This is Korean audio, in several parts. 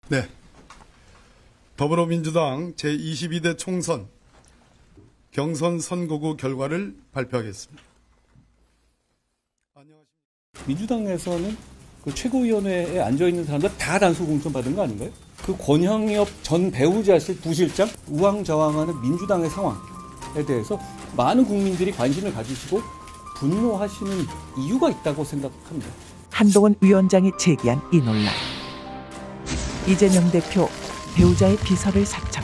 네. 더불어민주당 제22대 총선 경선 선거구 결과를 발표하겠습니다. 안녕하십니까. 민주당에서는 그 최고위원회에 앉아있는 사람들 다 단수 공천 받은 거 아닌가요? 그 권형엽 전 배우자실 부실장 우왕좌왕하는 민주당의 상황에 대해서 많은 국민들이 관심을 가지시고 분노하시는 이유가 있다고 생각합니다. 한동훈 위원장이 제기한 이 논란. 이재명 대표 배우자의 비서를 사찰.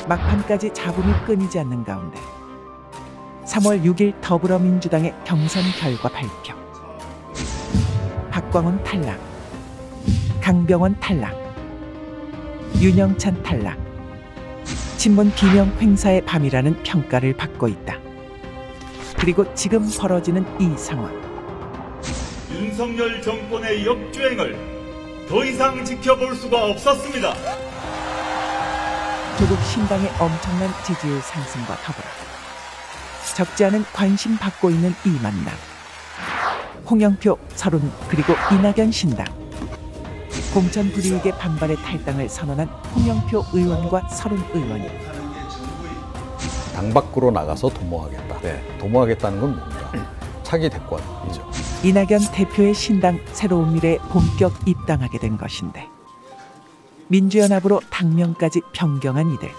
막판까지 잡음이 끊이지 않는 가운데 3월 6일 더불어민주당의 경선 결과 발표. 박광훈 탈락, 강병원 탈락, 윤영찬 탈락. 친문 비명 횡사의 밤이라는 평가를 받고 있다. 그리고 지금 벌어지는 이 상황. 윤석열 정권의 역주행을 더 이상 지켜볼 수가 없었습니다. 조국 신당의 엄청난 지지율 상승과 더불어 적지 않은 관심 받고 있는 이 만남. 홍영표, 서른 그리고 이낙연 신당. 공천 불이익의 반발에 탈당을 선언한 홍영표 의원과 서른 의원이 당 밖으로 나가서 도모하겠다. 네, 도모하겠다는 건 뭔가? 차기 대권이죠. 이낙연 대표의 신당 새로운 미래에 본격 입당하게 된 것인데 민주연합으로 당명까지 변경한 이들.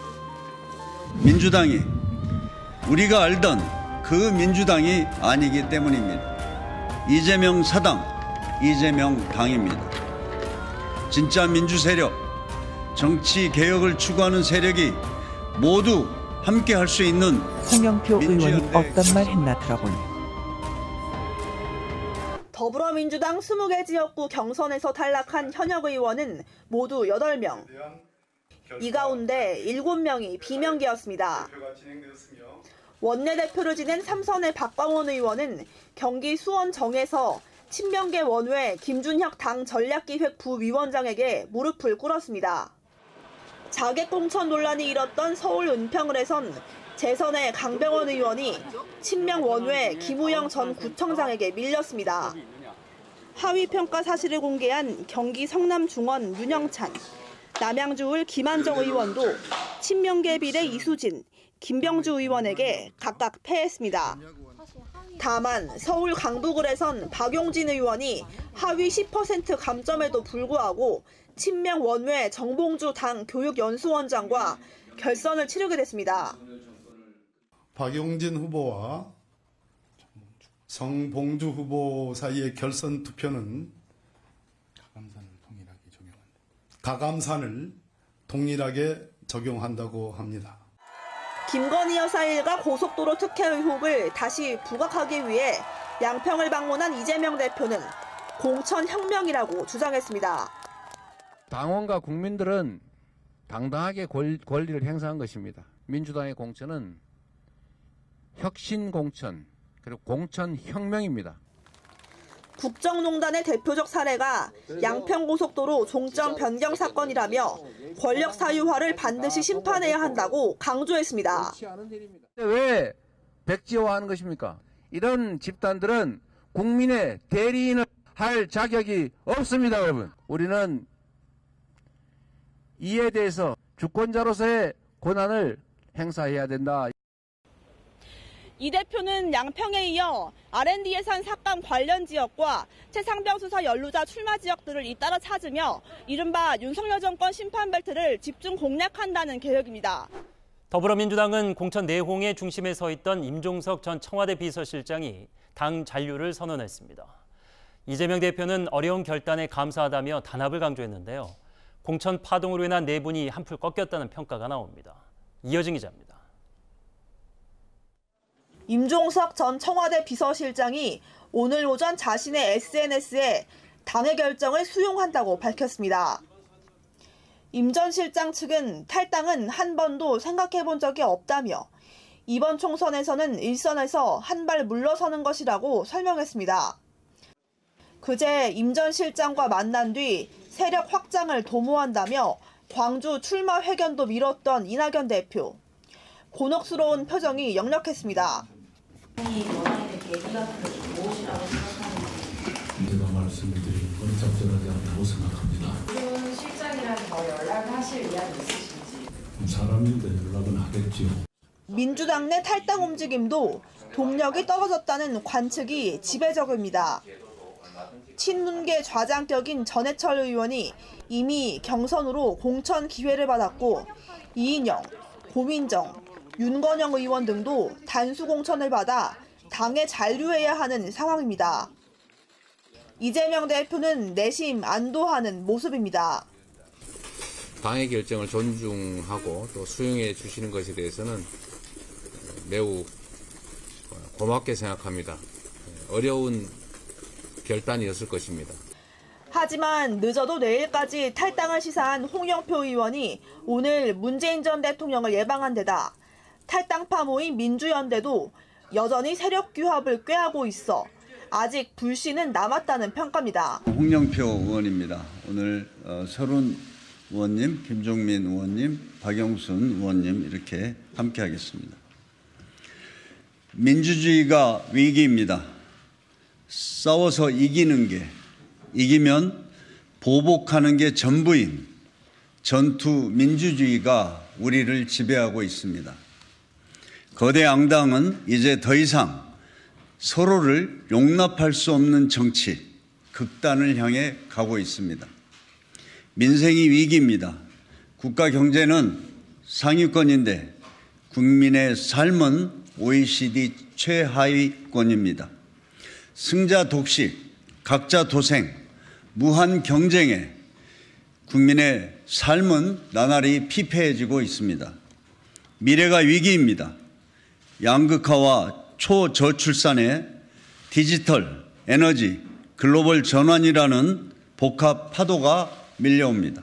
민주당이 우리가 알던 그 민주당이 아니기 때문입니다. 이재명 사당, 이재명 당입니다. 진짜 민주 세력, 정치 개혁을 추구하는 세력이 모두 함께 할 수 있는 홍영표 의원이 어떤 말 했나 들어보니 더불어민주당 20개 지역구 경선에서 탈락한 현역 의원은 모두 8명. 이 가운데 7명이 비명계였습니다. 원내대표를 지낸 3선의 박광원 의원은 경기 수원 정에서 친명계 원외 김준혁 당 전략기획 부위원장에게 무릎을 꿇었습니다. 자객공천 논란이 일었던 서울 은평을에선 재선의 강병원 의원이 친명 원외 김우영 전 구청장에게 밀렸습니다. 하위평가 사실을 공개한 경기 성남중원 윤영찬, 남양주을 김한정 의원도 친명계 비례 이수진, 김병주 의원에게 각각 패했습니다. 다만 서울 강북을에선 박용진 의원이 하위 10% 감점에도 불구하고 친명 원외 정봉주 당 교육연수원장과 결선을 치르게 됐습니다. 박용진 후보와 정봉주 후보 사이의 결선 투표는 가감산을 동일하게 적용한다고 합니다. 김건희 여사 일가 고속도로 특혜 의혹을 다시 부각하기 위해 양평을 방문한 이재명 대표는 공천 혁명이라고 주장했습니다. 당원과 국민들은 당당하게 권리를 행사한 것입니다. 민주당의 공천은 혁신 공천, 그리고 공천 혁명입니다. 국정농단의 대표적 사례가 양평고속도로 종점 변경 사건이라며 권력 사유화를 반드시 심판해야 한다고 강조했습니다. 왜 백지화하는 것입니까? 이런 집단들은 국민의 대리인을 할 자격이 없습니다, 여러분. 우리는 이에 대해서 주권자로서의 권한을 행사해야 된다. 이 대표는 양평에 이어 R&D 예산 삭감 관련 지역과 최상병 수사 연루자 출마 지역들을 잇따라 찾으며 이른바 윤석열 정권 심판벨트를 집중 공략한다는 계획입니다. 더불어민주당은 공천 내홍의 중심에 서 있던 임종석 전 청와대 비서실장이 당 잔류를 선언했습니다. 이재명 대표는 어려운 결단에 감사하다며 단합을 강조했는데요. 공천 파동으로 인한 내분이 한풀 꺾였다는 평가가 나옵니다. 이어진 기자입니다. 임종석 전 청와대 비서실장이 오늘 오전 자신의 SNS에 당의 결정을 수용한다고 밝혔습니다. 임 전 실장 측은 탈당은 한 번도 생각해 본 적이 없다며 이번 총선에서는 일선에서 한 발 물러서는 것이라고 설명했습니다. 그제 임 전 실장과 만난 뒤 세력 확장을 도모한다며 광주 출마 회견도 미뤘던 이낙연 대표. 곤혹스러운 표정이 역력했습니다. 제가 말씀드린 건 적절하지 않다고 생각합니다. 연락하실 의향이 있으신지. 사람인데 연락은 하겠지요. 민주당 내 탈당 움직임도 동력이 떨어졌다는 관측이 지배적입니다. 친문계 좌장격인 전해철 의원이 이미 경선으로 공천 기회를 받았고 이인영, 고민정, 윤건영 의원 등도 단수 공천을 받아 당에 잔류해야 하는 상황입니다. 이재명 대표는 내심 안도하는 모습입니다. 당의 결정을 존중하고 또 수용해 주시는 것에 대해서는 매우 고맙게 생각합니다. 어려운 결단이었을 것입니다. 하지만 늦어도 내일까지 탈당을 시사한 홍영표 의원이 오늘 문재인 전 대통령을 예방한 데다 탈당파 모임 민주연대도 여전히 세력 규합을 꾀하고 있어 아직 불씨는 남았다는 평가입니다. 홍영표 의원입니다. 오늘 서른 의원님, 김종민 의원님, 박영순 의원님 이렇게 함께하겠습니다. 민주주의가 위기입니다. 싸워서 이기면 보복하는 게 전부인 전투 민주주의가 우리를 지배하고 있습니다. 거대 양당은 이제 더 이상 서로를 용납할 수 없는 정치, 극단을 향해 가고 있습니다. 민생이 위기입니다. 국가 경제는 상위권인데 국민의 삶은 OECD 최하위권입니다. 승자 독식, 각자 도생, 무한 경쟁에 국민의 삶은 나날이 피폐해지고 있습니다. 미래가 위기입니다. 양극화와 초저출산에 디지털, 에너지, 글로벌 전환이라는 복합 파도가 밀려옵니다.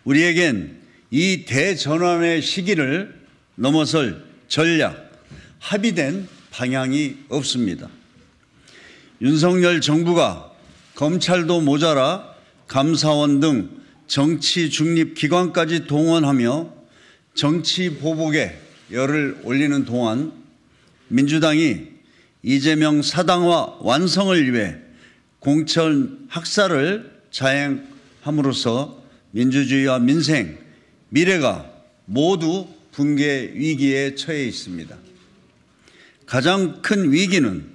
우리에겐 이 대전환의 시기를 넘어설 전략, 합의된 방향이 없습니다. 윤석열 정부가 검찰도 모자라 감사원 등 정치 중립 기관까지 동원하며 정치 보복에 열을 올리는 동안 민주당이 이재명 사당화 완성을 위해 공천 학살을 자행함으로써 민주주의와 민생, 미래가 모두 붕괴 위기에 처해 있습니다. 가장 큰 위기는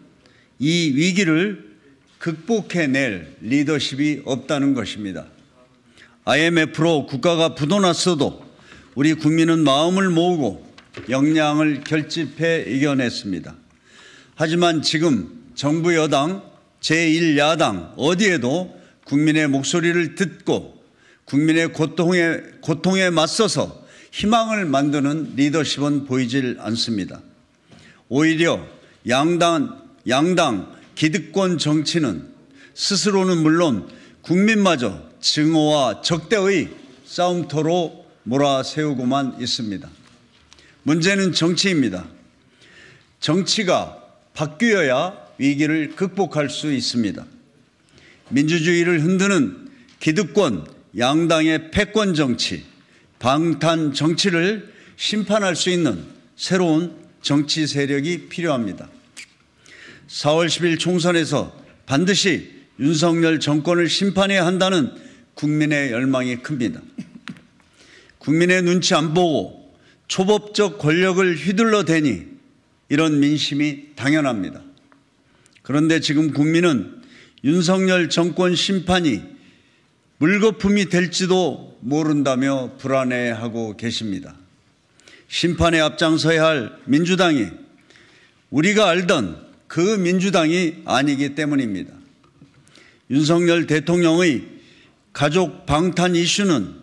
이 위기를 극복해낼 리더십이 없다는 것입니다. IMF로 국가가 부도났어도 우리 국민은 마음을 모으고 역량을 결집해 이겨냈습니다. 하지만 지금 정부 여당, 제1야당 어디에도 국민의 목소리를 듣고 국민의 고통에 맞서서 희망을 만드는 리더십은 보이질 않습니다. 오히려 양당 기득권 정치는 스스로는 물론 국민마저 증오와 적대의 싸움터로 몰아세우고만 있습니다. 문제는 정치입니다. 정치가 바뀌어야 위기를 극복할 수 있습니다. 민주주의를 흔드는 기득권, 양당의 패권 정치, 방탄 정치를 심판할 수 있는 새로운 정치 세력이 필요합니다. 4월 10일 총선에서 반드시 윤석열 정권을 심판해야 한다는 국민의 열망이 큽니다. 국민의 눈치 안 보고 초법적 권력을 휘둘러대니 이런 민심이 당연합니다. 그런데 지금 국민은 윤석열 정권 심판이 물거품이 될지도 모른다며 불안해하고 계십니다. 심판에 앞장서야 할 민주당이 우리가 알던 그 민주당이 아니기 때문입니다. 윤석열 대통령의 가족 방탄 이슈는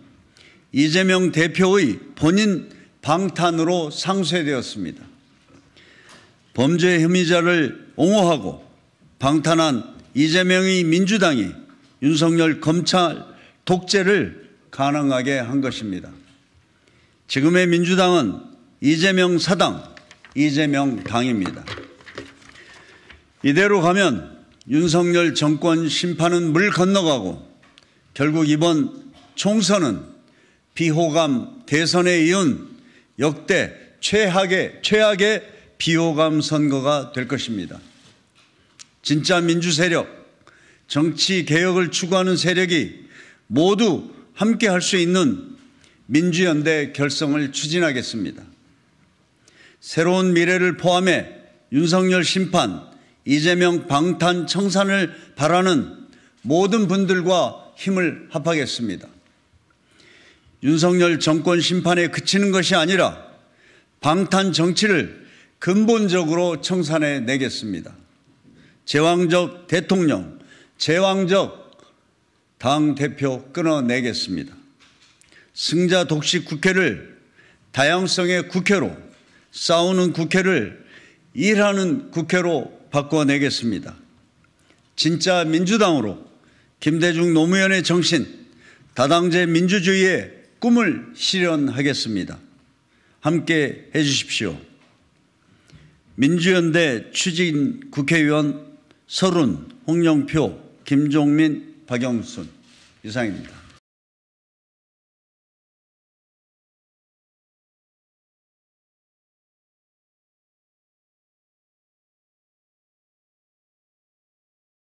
이재명 대표의 본인 방탄으로 상쇄되었습니다. 범죄 혐의자를 옹호하고 방탄한 이재명의 민주당이 윤석열 검찰 독재를 가능하게 한 것입니다. 지금의 민주당은 이재명 사당, 이재명 당입니다. 이대로 가면 윤석열 정권 심판은 물 건너가고 결국 이번 총선은 비호감 대선에 이은 역대 최악의 비호감 선거가 될 것입니다. 진짜 민주 세력, 정치 개혁을 추구하는 세력이 모두 함께 할 수 있는 민주연대 결성을 추진하겠습니다. 새로운 미래를 포함해 윤석열 심판, 이재명 방탄 청산을 바라는 모든 분들과 힘을 합하겠습니다. 윤석열 정권 심판에 그치는 것이 아니라 방탄 정치를 근본적으로 청산해 내겠습니다. 제왕적 대통령, 제왕적 당대표 끊어내겠습니다. 승자 독식 국회를 다양성의 국회로, 싸우는 국회를 일하는 국회로 바꿔내겠습니다. 진짜 민주당으로 김대중 노무현의 정신, 다당제 민주주의의 꿈을 실현하겠습니다. 함께 해주십시오. 민주연대 추진 국회의원 서른, 홍영표, 김종민, 박영순 이상입니다.